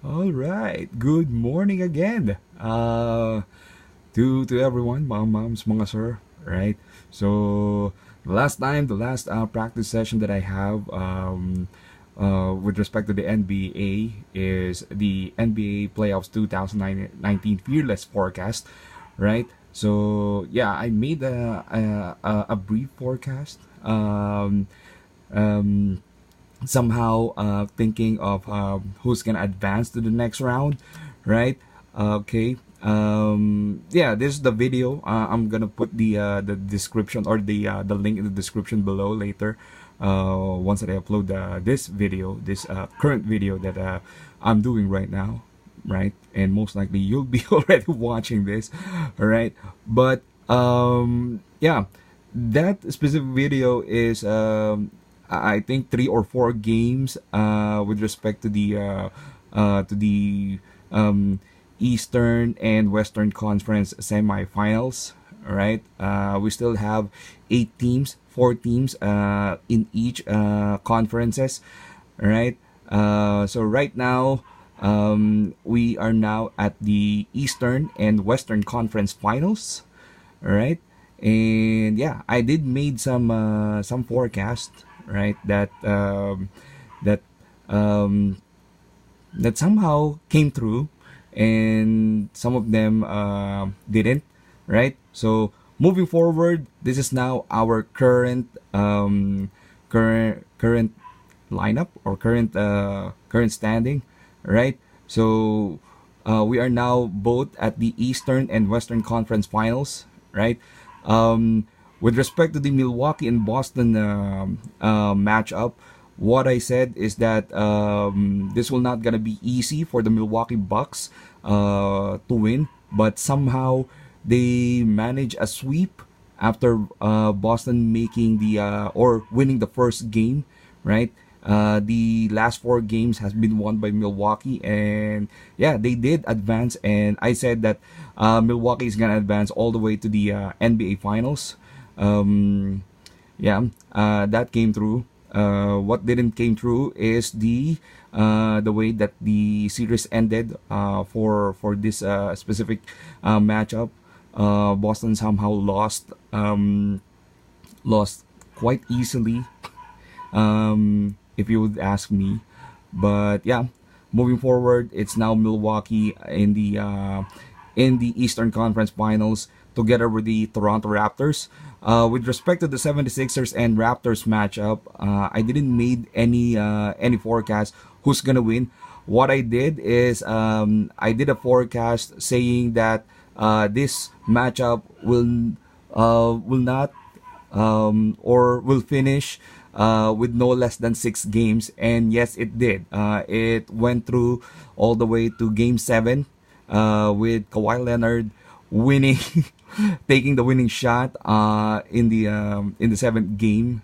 All right. Good morning again. To everyone, mga moms, mga sir. Right. So the last practice session that I have with respect to the NBA is the NBA playoffs 2019 fearless forecast. Right. So yeah, I made a brief forecast. Um, Somehow thinking of who's gonna advance to the next round, right? Okay. Yeah, this is the video. I'm gonna put the description or the link in the description below later. Once that I upload this video, this current video that I'm doing right now, right? And most likely you'll be already watching this, all right? But yeah, that specific video is I think 3 or 4 games with respect to the Eastern and Western Conference semifinals. Right, we still have 8 teams, 4 teams in each conferences. Right, so right now we are now at the Eastern and Western Conference finals. All right, and yeah, I did made some forecast, right, that um, that somehow came through, and some of them didn't, right? So moving forward, this is now our current lineup or current standing, right? So we are now both at the Eastern and Western Conference Finals, right? With respect to the Milwaukee and Boston matchup, what I said is that this will not gonna be easy for the Milwaukee Bucks to win, but somehow they manage a sweep after Boston making the or winning the first game, right? The last 4 games has been won by Milwaukee, and yeah, they did advance. And I said that Milwaukee is gonna advance all the way to the NBA Finals. Um, yeah, that came through. What didn't came through is the way that the series ended for this specific matchup. Boston somehow lost quite easily, if you would ask me. But yeah, moving forward, it's now Milwaukee in the Eastern Conference Finals together with the Toronto Raptors. With respect to the 76ers and Raptors matchup, I didn't made any forecast who's gonna win. What I did is I did a forecast saying that this matchup will not or will finish with no less than 6 games. And yes, it did. It went through all the way to Game 7 with Kawhi Leonard winning, taking the winning shot in the seventh game,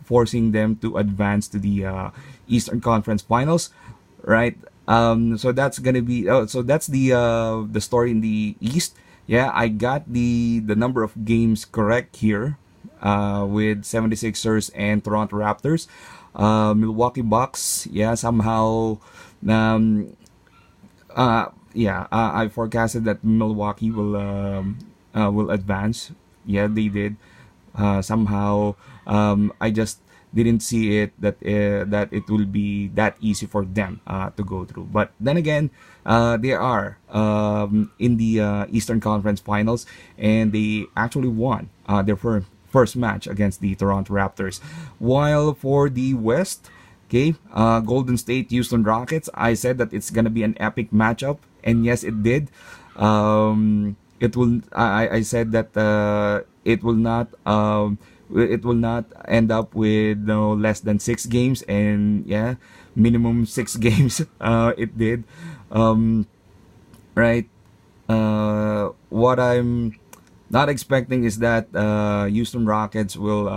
forcing them to advance to the Eastern Conference Finals. Right. So that's gonna be. So that's the story in the East. Yeah, I got the number of games correct here with 76ers and Toronto Raptors. Milwaukee Bucks, yeah, somehow, I forecasted that Milwaukee will advance. Yeah, they did. Somehow, I just didn't see it that it will be that easy for them to go through. But then again, they are in the Eastern Conference Finals, and they actually won their first match against the Toronto Raptors. While for the West, okay, Golden State, Houston Rockets, I said that it's gonna be an epic matchup, and yes, it did. It will. I said that it will not end up with no less than 6 games, and yeah, minimum 6 games. It did. Right. What I'm not expecting is that Houston Rockets will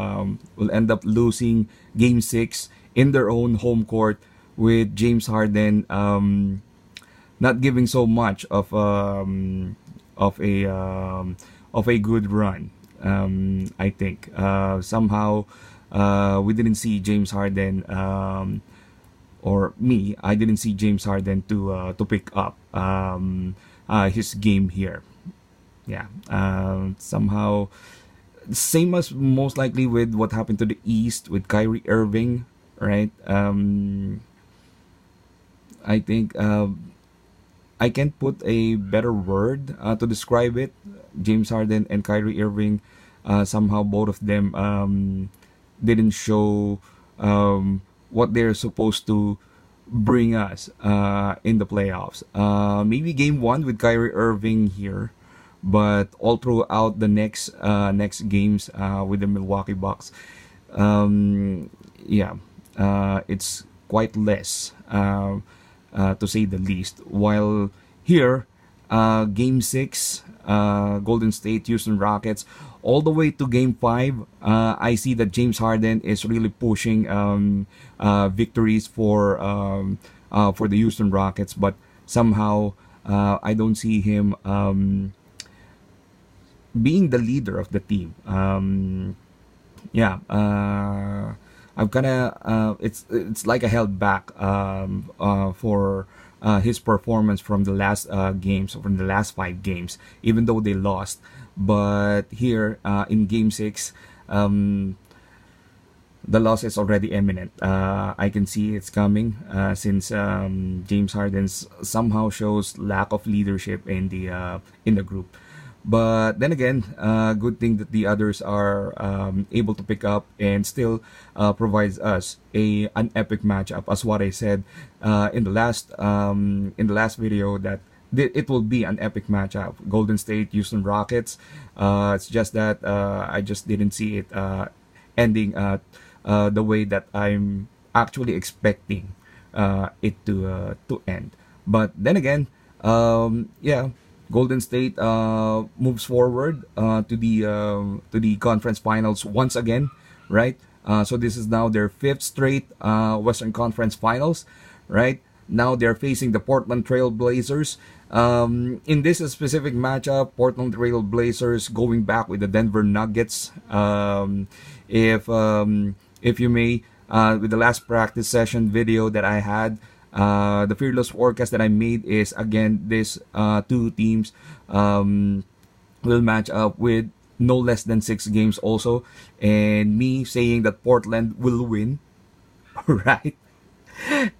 end up losing Game 6 in their own home court with James Harden not giving so much of a of a good run. I think somehow we didn't see James Harden or me, I didn't see James Harden to pick up his game here. Yeah, somehow same as most likely with what happened to the East with Kyrie Irving, right? I think I can't put a better word to describe it. James Harden and Kyrie Irving, somehow both of them didn't show what they're supposed to bring us in the playoffs. Maybe game one with Kyrie Irving here, but all throughout the next games with the Milwaukee Bucks, yeah, it's quite less to say the least. While here, Game Six, Golden State, Houston Rockets, all the way to Game Five, I see that James Harden is really pushing victories for the Houston Rockets, but somehow I don't see him being the leader of the team. Yeah, I'm kind of it's like I held back for his performance from the last games, from the last 5 games, even though they lost. But here in Game Six, the loss is already imminent. I can see it's coming since James Harden somehow shows lack of leadership in the group. But then again, good thing that the others are able to pick up and still provides us an epic matchup. As what I said in the last video, that it will be an epic matchup. Golden State, Houston Rockets. It's just that I just didn't see it ending the way that I'm actually expecting it to end. But then again, yeah, Golden State moves forward to the conference finals once again, right? So this is now their 5th straight Western Conference Finals, right? Now they're facing the Portland Trail Blazers. In this specific matchup, Portland Trail Blazers going back with the Denver Nuggets. If you may, with the last practice session video that I had, the fearless forecast that I made is again this two teams will match up with no less than 6 games also, and me saying that Portland will win, right?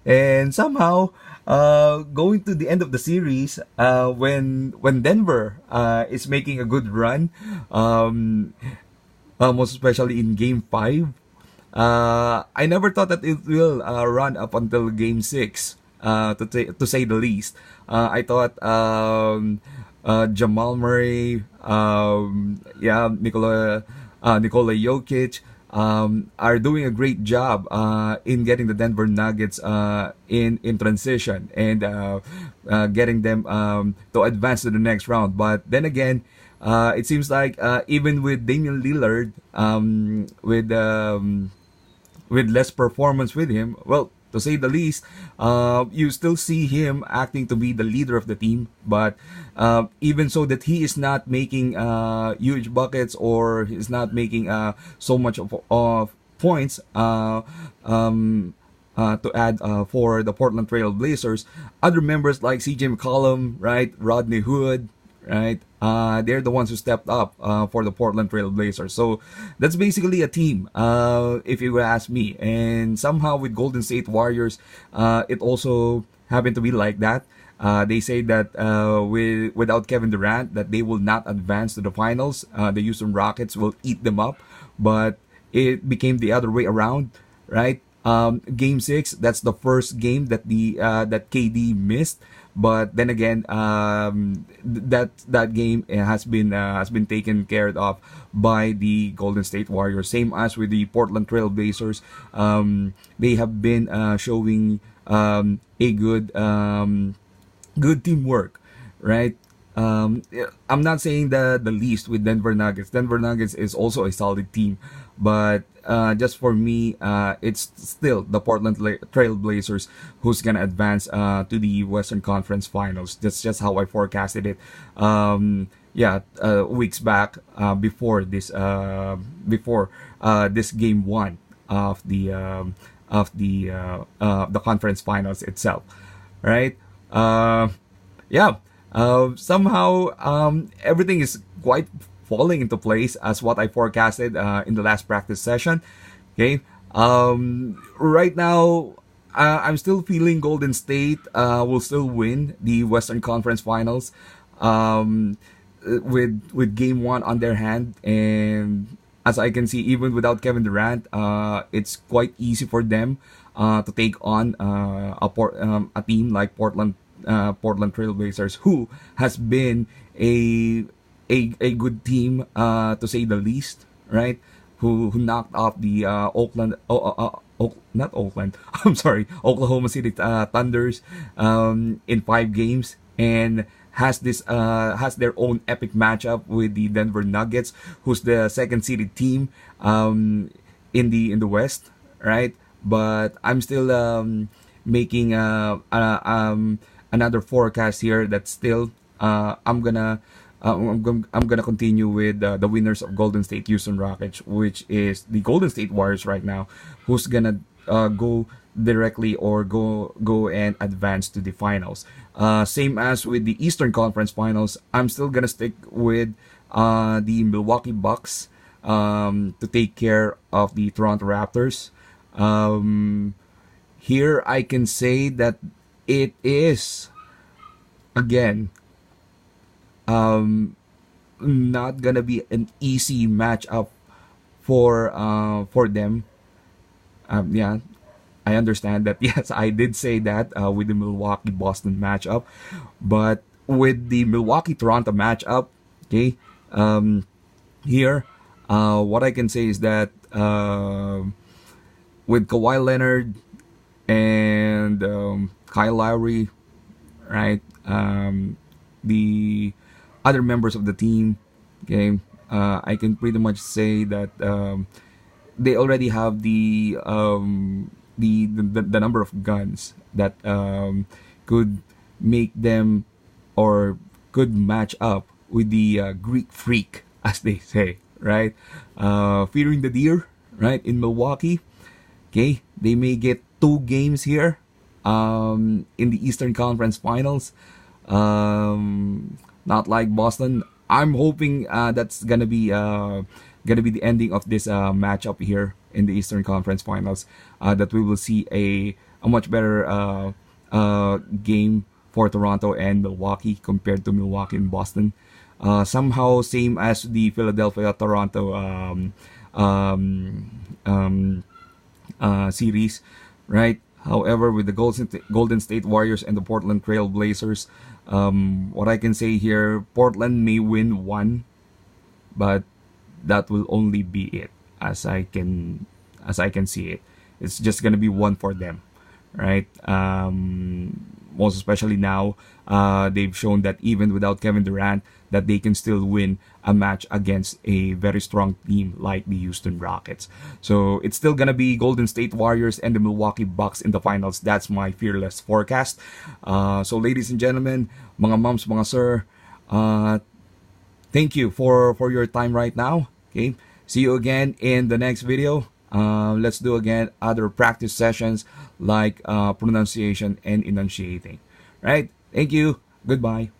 And somehow, going to the end of the series, when Denver is making a good run, most especially in Game 5. I never thought that it will run up until Game 6, to say the least. I thought Jamal Murray, yeah, Nikola Jokic are doing a great job in getting the Denver Nuggets in transition and getting them to advance to the next round. But then again, it seems like even with Damian Lillard, with less performance with him, well, to say the least, you still see him acting to be the leader of the team. But even so, that he is not making huge buckets, or he's not making so much of points to add for the Portland Trail Blazers. Other members like CJ McCollum, right, Rodney Hood, right? They're the ones who stepped up for the Portland Trail Blazers. So that's basically a team, if you ask me. And somehow with Golden State Warriors, it also happened to be like that. They say that without Kevin Durant, that they will not advance to the finals. The Houston Rockets will eat them up, but it became the other way around, right? Game 6, that's the first game that that KD missed. But then again, that game has been taken care of by the Golden State Warriors. Same as with the Portland Trail Blazers, they have been showing a good teamwork, right? I'm not saying the least with Denver Nuggets. Denver Nuggets is also a solid team, but just for me, it's still the Portland Trail Blazers who's gonna advance to the Western Conference Finals. That's just how I forecasted it. Yeah, weeks back, before this game 1 of the of the conference finals itself, right? Yeah. Somehow everything is quite falling into place as what I forecasted in the last practice session. Okay. Right now, I'm still feeling Golden State will still win the Western Conference Finals um, with Game One on their hand, and as I can see, even without Kevin Durant, it's quite easy for them to take on a team like Portland Trailblazers, who has been a a good team to say the least, right? Who knocked off the not Oakland, I'm sorry, Oklahoma City Thunders in 5 games, and has their own epic matchup with the Denver Nuggets, who's the second seeded team in the West, right? But I'm still making another forecast here that still I'm gonna continue with the winners of Golden State Houston Rockets, which is the Golden State Warriors right now, who's gonna go directly or go and advance to the finals. Same as with the Eastern Conference Finals, I'm still gonna stick with the Milwaukee Bucks to take care of the Toronto Raptors. Here I can say that it is again not gonna be an easy matchup for them. Yeah, I understand that. Yes, I did say that with the Milwaukee Boston matchup, but with the Milwaukee Toronto matchup, okay, here, what I can say is that with Kawhi Leonard and Kyle Lowry, right, the other members of the team, okay, I can pretty much say that they already have the number of guns that could make them or could match up with the Greek freak, as they say, right? Fearing the deer, right, in Milwaukee. Okay, they may get 2 games here in the Eastern Conference Finals. Not like Boston. I'm hoping that's gonna be the ending of this matchup here in the Eastern Conference Finals. That we will see a much better game for Toronto and Milwaukee compared to Milwaukee and Boston. Somehow same as the Philadelphia Toronto series, right? However, with the Golden State Warriors and the Portland Trail Blazers, what I can say here, Portland may win one, but that will only be it, as I can see it. It's just gonna be one for them, right? Most especially now, they've shown that even without Kevin Durant, that they can still win a match against a very strong team like the Houston Rockets. So it's still gonna be Golden State Warriors and the Milwaukee Bucks in the finals. That's my fearless forecast. So ladies and gentlemen, mga moms, mga sir, thank you for your time right now. Okay, see you again in the next video. Let's do again other practice sessions like pronunciation and enunciating. Right? Thank you. Goodbye.